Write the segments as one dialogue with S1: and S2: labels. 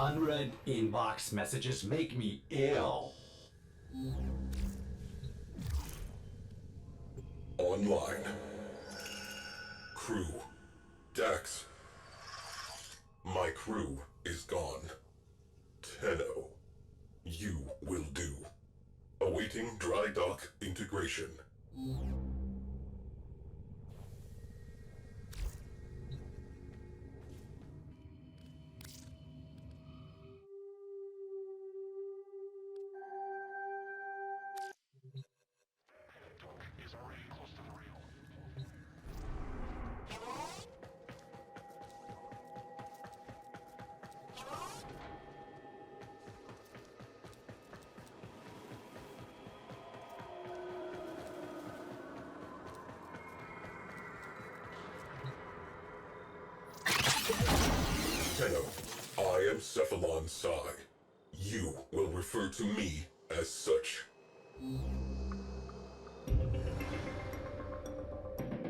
S1: Unread inbox messages make me ill.
S2: Online. Crew. Dax. My crew is gone. Tenno. You will do. Awaiting dry dock integration. Tenno, I am Cephalon Psi. You will refer to me as such.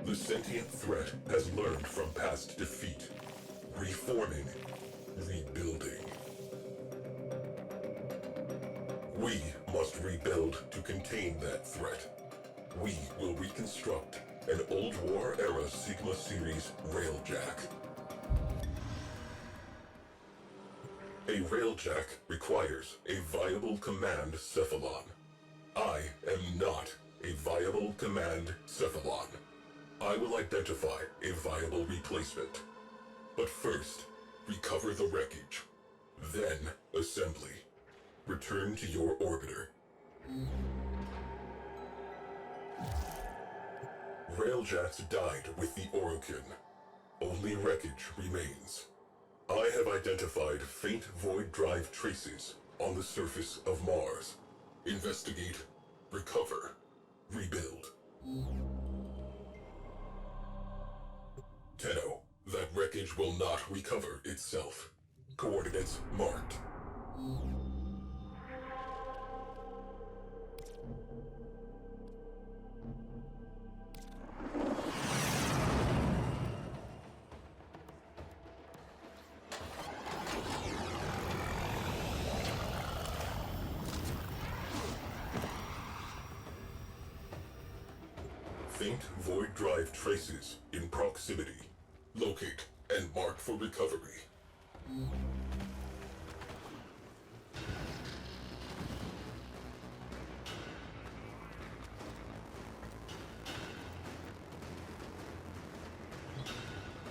S2: The sentient threat has learned from past defeat. Reforming. Rebuilding. We must rebuild to contain that threat. We will reconstruct an old war-era Sigma Series Railjack. A Railjack requires a viable command Cephalon. I am not a viable command Cephalon. I will identify a viable replacement. But first, recover the wreckage. Then, assembly. Return to your orbiter. Railjacks died with the Orokin. Only wreckage remains. I have identified faint void drive traces on the surface of Mars. Investigate, recover, rebuild. Tenno, that wreckage will not recover itself. Coordinates marked. Faint void drive traces in proximity. Locate and mark for recovery.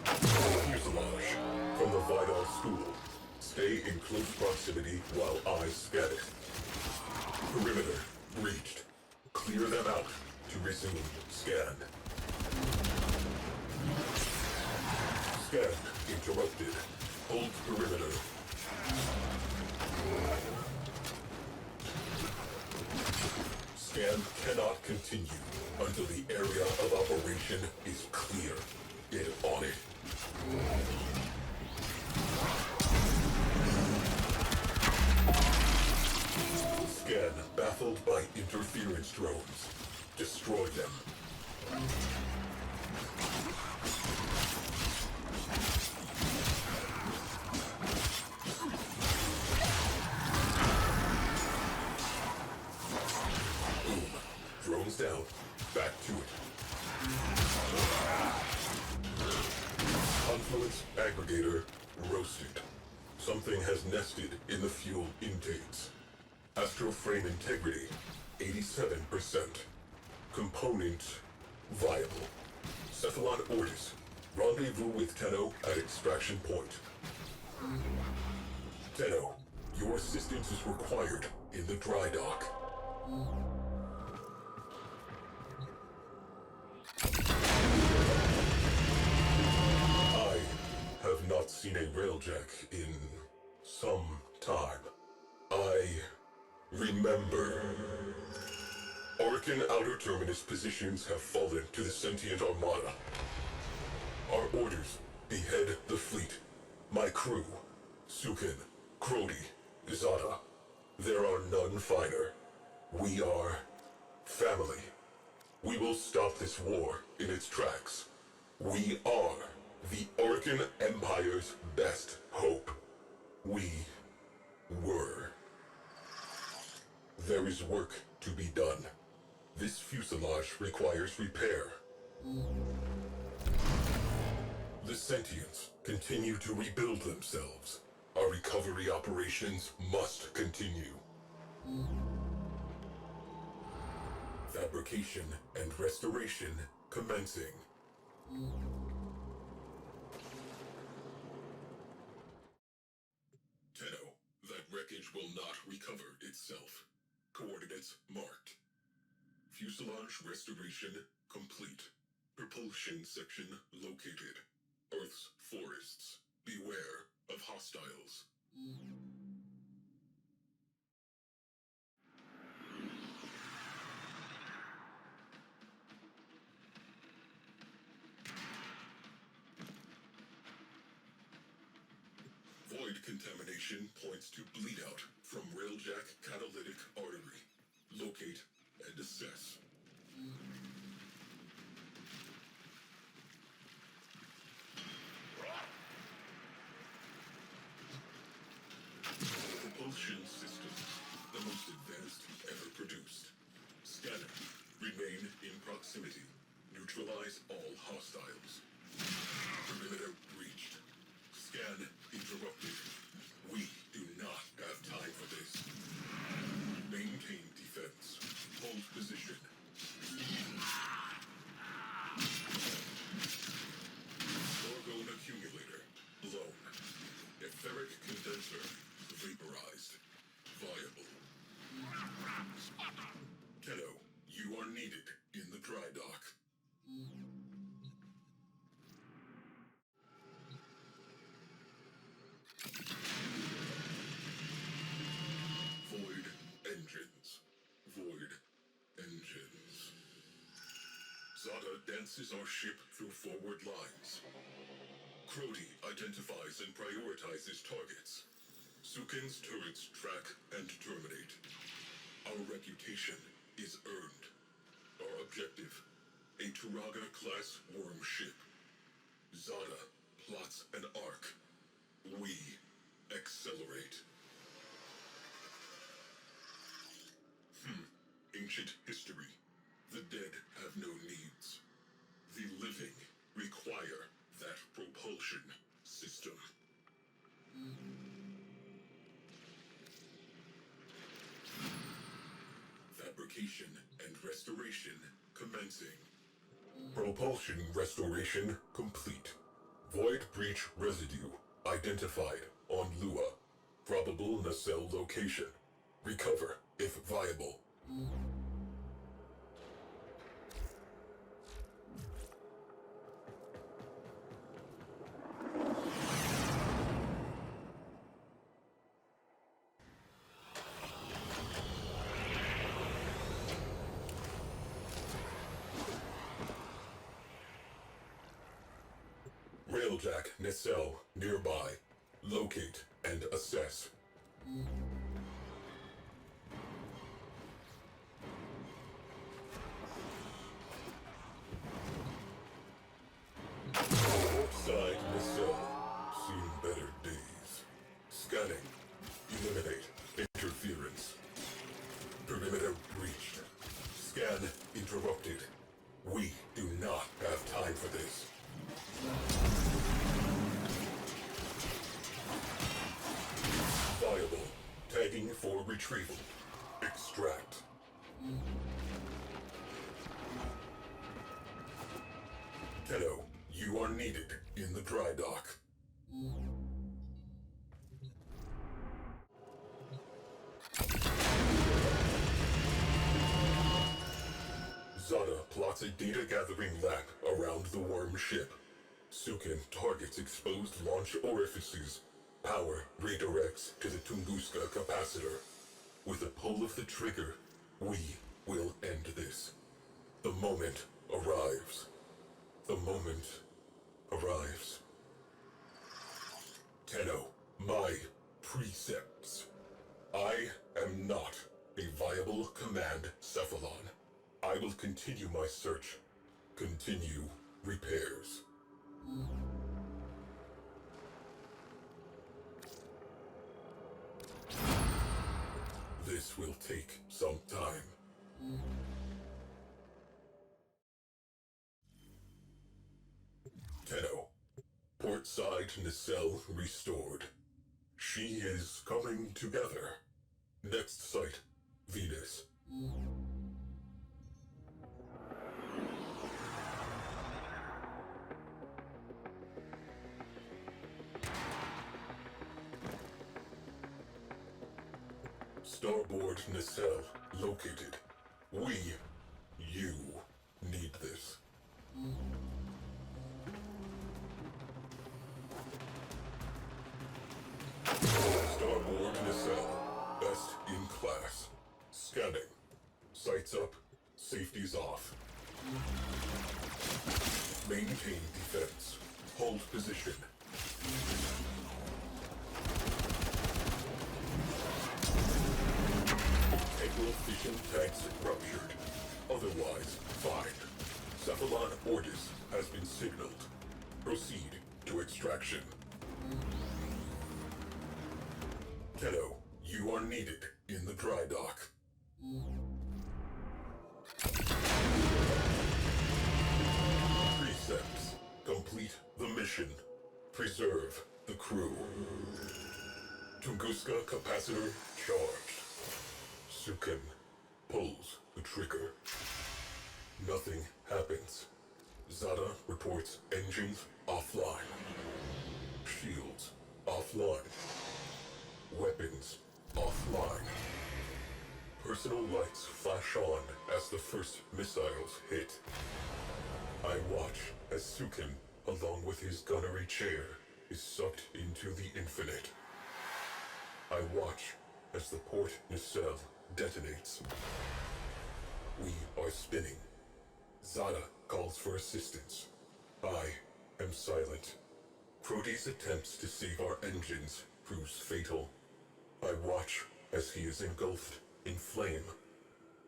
S2: Fuselage from the Vidal School. Stay in close proximity while I scan it. Perimeter reached. Clear them out to resume scan. Scan interrupted. Hold perimeter. Scan cannot continue until the area of operation is clear. Get on it. Scan baffled by interference drones. Destroy them. Boom. Drones down. Back to it. Confluence aggregator roasted. Something has nested in the fuel intakes. Astroframe integrity 87%. Component viable. Cephalon Ortis. Rendezvous with Tenno at extraction point. Tenno, your assistance is required in the dry dock. I have not seen a Railjack in some time. I remember. Orokin outer terminus positions have fallen to the sentient armada. Our orders, behead the fleet. My crew, Sukin, Crody, Izada. There are none finer. We are family. We will stop this war in its tracks. We are the Orokin Empire's best hope. We There is work to be done. This fuselage requires repair. The sentients continue to rebuild themselves. Our recovery operations must continue. Fabrication and restoration commencing. Tenno, that wreckage will not recover itself. Coordinates marked. Fuselage restoration complete. Propulsion section located. Earth's forests. Beware of hostiles. Void contamination points to bleed out from Railjack catalytic artery. Locate and assess. Propulsion systems, the most advanced ever produced. Scanner, remain in proximity. Neutralize all hostiles. Perimeter breached. Scan interrupted. We do not have time for this. Maintain defense. Hold position. Orgone accumulator blown. Etheric condenser vaporized. Viable. Tenno, you are needed in the dry dock. Void engines. Void engines. Zada dances our ship through forward lines. Crody identifies and prioritizes targets. Sukin's turrets track and terminate. Our reputation is earned. Our objective, a Turaga-class worm ship. Zada plots an arc. We accelerate. Ancient history. The dead have no needs. The living require that propulsion system. Fabrication and restoration commencing. Propulsion restoration complete. Void breach residue identified on Lua. Probable nacelle location. Recover if viable. Railjack nacelle nearby. Locate and assess. Side nacelle. Seen better days. Scanning. Eliminate interference. Perimeter breached. Scan interrupted. We do not have time for this. Viable. Tagging for retrieval. Extract. Tenno, you are needed in the dry dock. Zada plots a data-gathering lab around the worm ship. Sukin targets exposed launch orifices. Power redirects to the Tunguska capacitor. With a pull of the trigger, we will end this. The moment arrives. The moment arrives. Tenno, my precepts. I am not a viable command cephalon. I will continue my search. Continue repairs. This will take some time. Tenno. Port side nacelle restored. She is coming together. Next site, Venus. Starboard nacelle located. You need this. Starboard nacelle, best in class. Scanning. Sights up, safety's off. Maintain defense. Hold position. Integral fission tanks ruptured. Otherwise, fine. Cephalon Ordis has been signaled. Proceed to extraction. Tenno, you are needed in the dry dock. Precepts. Complete the mission. Preserve the crew. Tunguska capacitor charged. Sukin pulls the trigger. Nothing happens. Zada reports engines offline. Shields offline. Weapons offline. Personal lights flash on as the first missiles hit. I watch as Sukin, along with his gunnery chair, is sucked into the infinite. I watch as the port nacelle detonates. We are spinning. Zada calls for assistance. I am silent. Crody's attempts to save our engines proves fatal. I watch as he is engulfed in flame.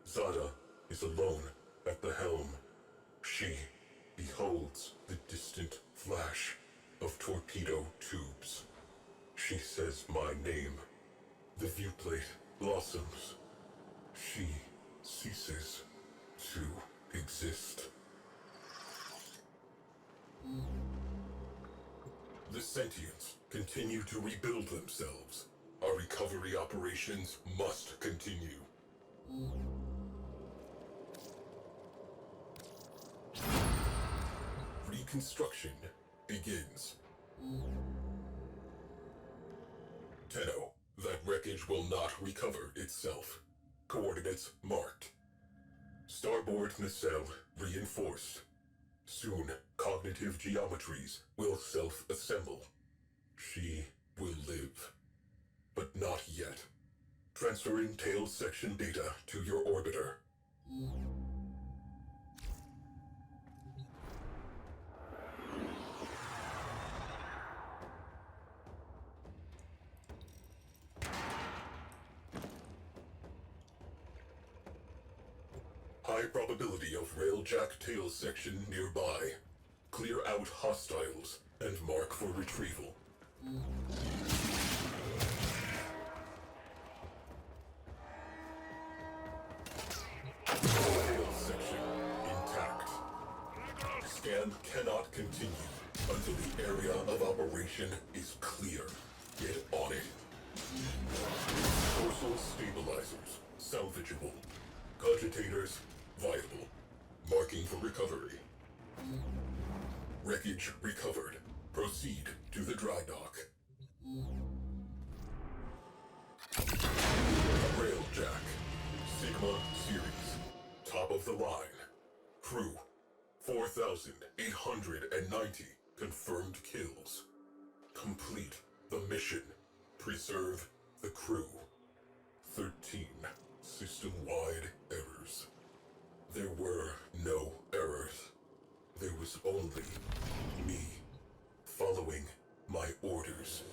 S2: Zada is alone at the helm. She beholds the distant flash of torpedo tubes. She says my name. The viewplate blossoms. She ceases to exist. The sentients continue to rebuild themselves. Our recovery operations must continue. Reconstruction begins. Tenno, that wreckage will not recover itself. Coordinates marked. Starboard nacelle reinforced. Soon, cognitive geometries will self-assemble. She will live. But not yet. Transferring tail section data to your orbiter. High probability of Railjack tail section nearby. Clear out hostiles and mark for retrieval. Tail section intact. Scan cannot continue until the area of operation is clear. Get on it. Dorsal stabilizers salvageable. Cogitators viable. Marking for recovery. Wreckage recovered. Proceed to the dry dock. Railjack. Sigma series. Top of the line. Crew. 4,890 confirmed kills. Complete the mission. Preserve the crew. 13 system-wide errors. There were no errors. There was only me following my orders.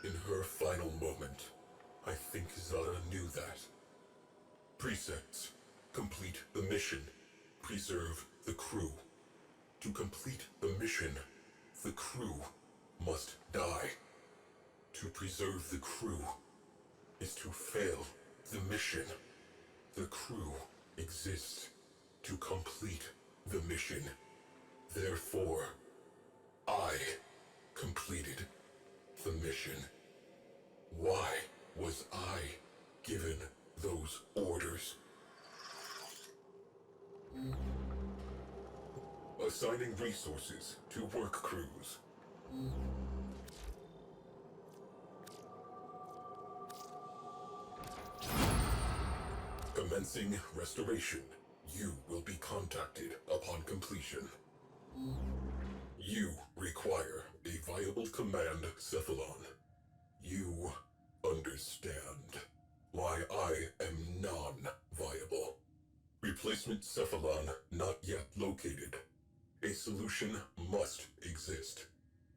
S2: In her final moment, I think Zada knew that. Precepts. Complete the mission. Preserve the crew. To complete the mission, the crew must die. To preserve the crew, is to fail the mission. The crew exists to complete the mission. Therefore, I completed the mission. Why was I given those orders? Assigning resources to work crews. Commencing restoration. You will be contacted upon completion. You require a viable command cephalon. You understand why I am non-viable. Replacement cephalon not yet located. A solution must exist.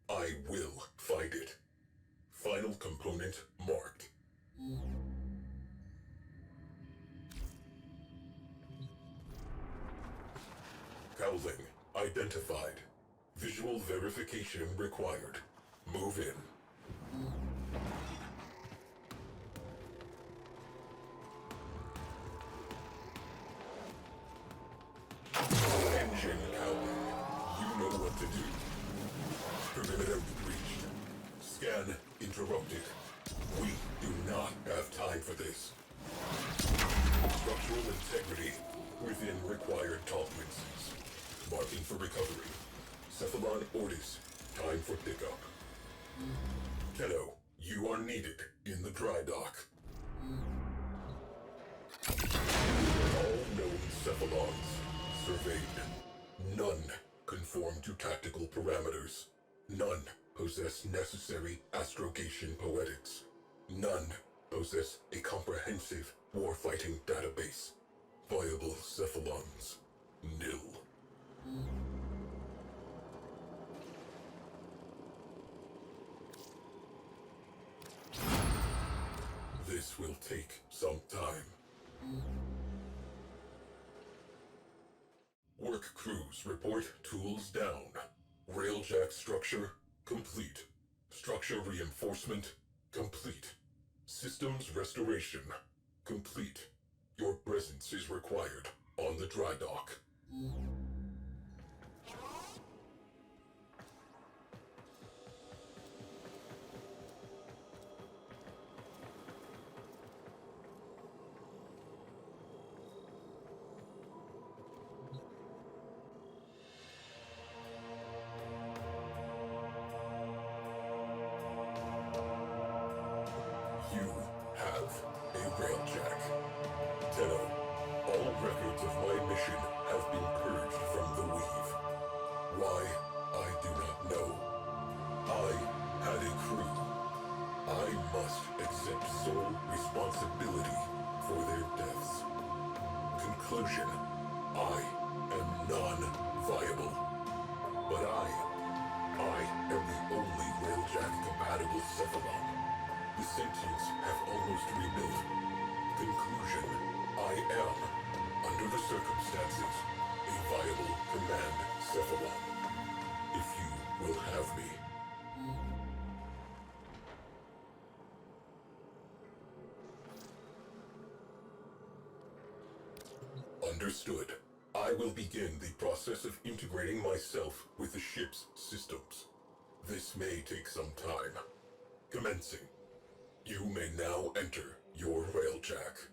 S2: I will find it. Final component marked. Cowling identified. Visual verification required. Move in. Engine cowling. You know what to do. Perimeter breached. Scan interrupted. We do not have time for this. Structural integrity within required tolerances. Marking for recovery. Cephalon orders. Time for pickup. Tenno, you are needed in the dry dock. All known cephalons surveyed. None conform to tactical parameters. None possess necessary astrogation poetics. None possess a comprehensive warfighting database. Viable cephalons. Nil. This will take some time. Work crews report tools down. Railjack structure complete. Structure reinforcement complete. Systems restoration complete. Your presence is required on the dry dock. You have a Railjack. Tenno, all records of my mission have been purged from the weave. Why, I do not know. I had a crew. I must accept sole responsibility for their deaths. Conclusion, I am non-viable. But I am the only Railjack-compatible cephalon. The sentients have almost rebuilt. Conclusion, I am, under the circumstances, a viable command cephalon. If you will have me. Understood. I will begin the process of integrating myself with the ship's systems. This may take some time. Commencing. You may now enter your Railjack.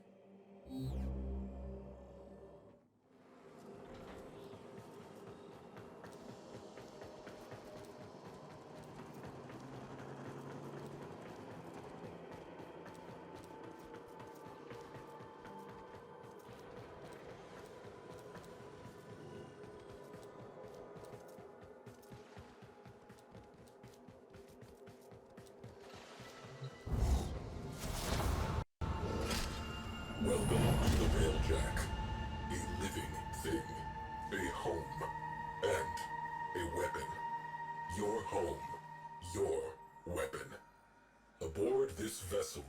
S2: Welcome to the Railjack. A living thing. A home. And a weapon. Your home. Your weapon. Aboard this vessel,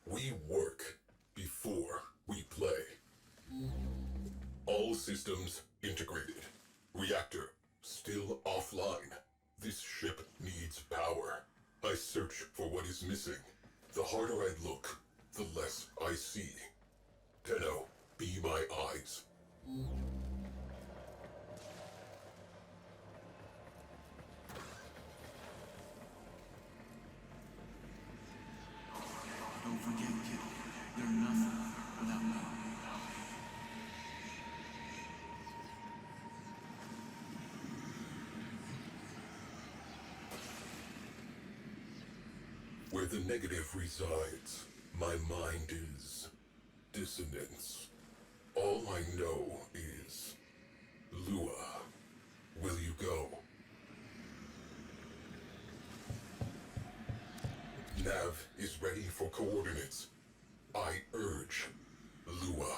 S2: we work before we play. All systems integrated. Reactor still offline. This ship needs power. I search for what is missing. The harder I look, the less I see. Tenno, be my eyes.
S3: Don't forget, kid, you're nothing without me.
S2: Where the negative resides, my mind is dissonance. All I know is, Lua, will you go? Nav is ready for coordinates. I urge, Lua.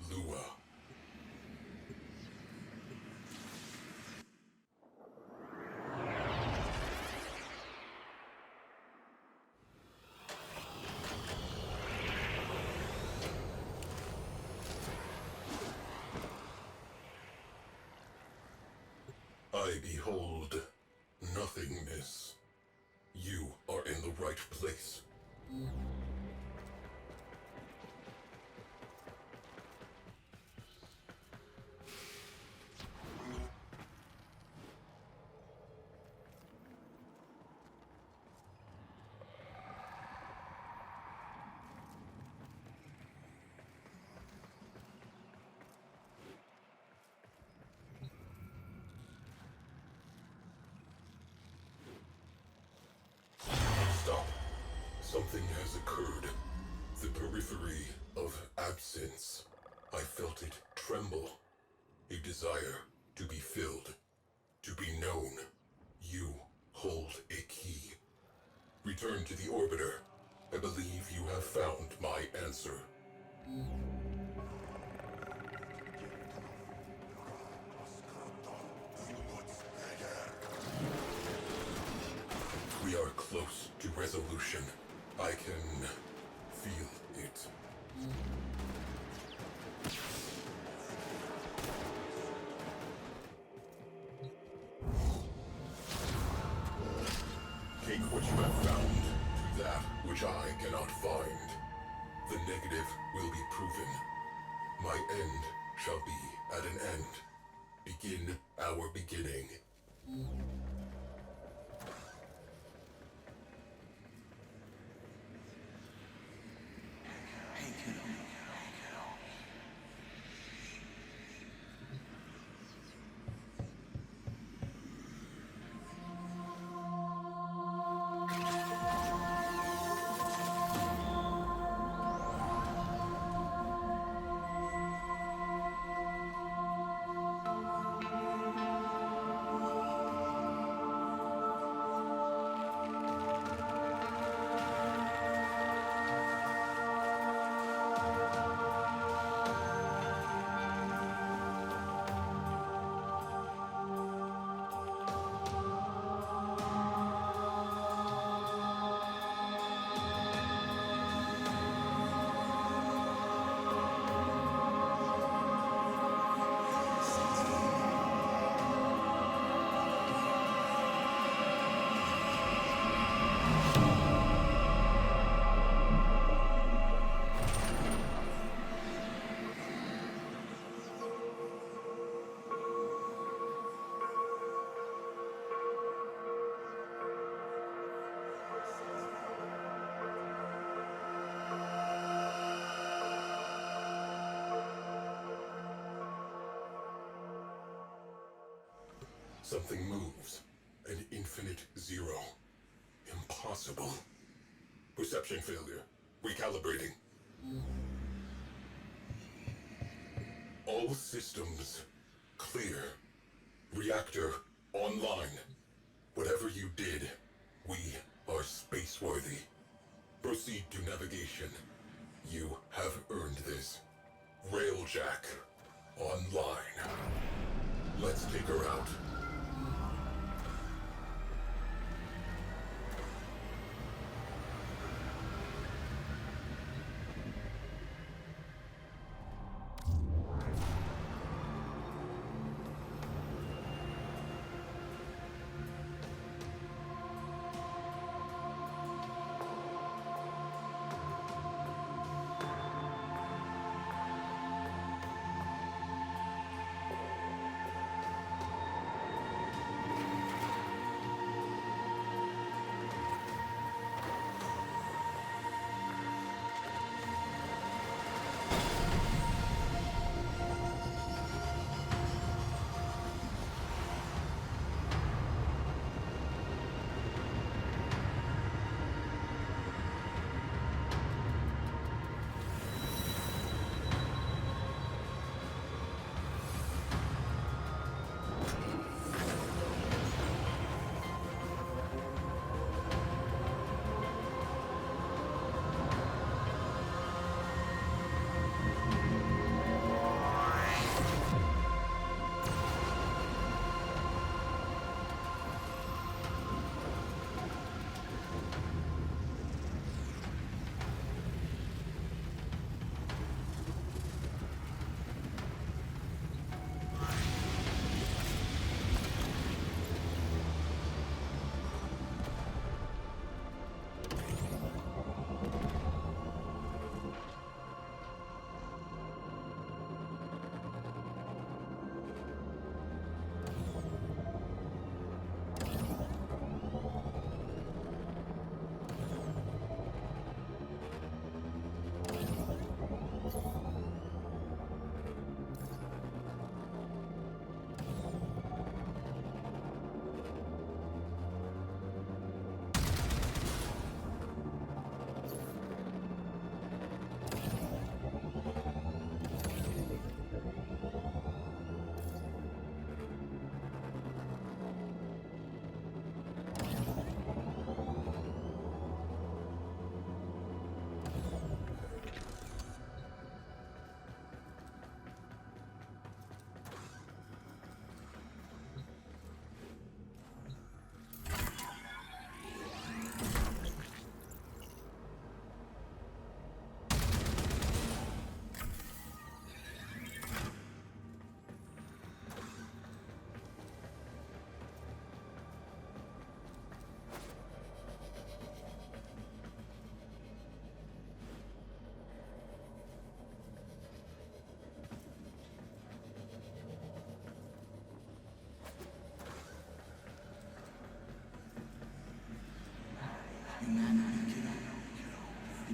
S2: Lua. I behold nothingness. You are in the right place. Stop. Something has occurred. The periphery of absence. I felt it tremble. A desire to be filled. To be known. You hold a key. Return to the orbiter. I believe you have found my answer. We are close to resolution. I can feel it. Take what you have found to that which I cannot find. The negative will be proven. My end shall be at an end. Begin our beginning.
S3: Hey, kiddo.
S2: Something moves. An infinite zero. Impossible. Perception failure. Recalibrating. All systems clear. Reactor online. Whatever you did, we are spaceworthy. Proceed to navigation. You have earned this. Railjack online. Let's take her out.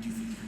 S3: Did you think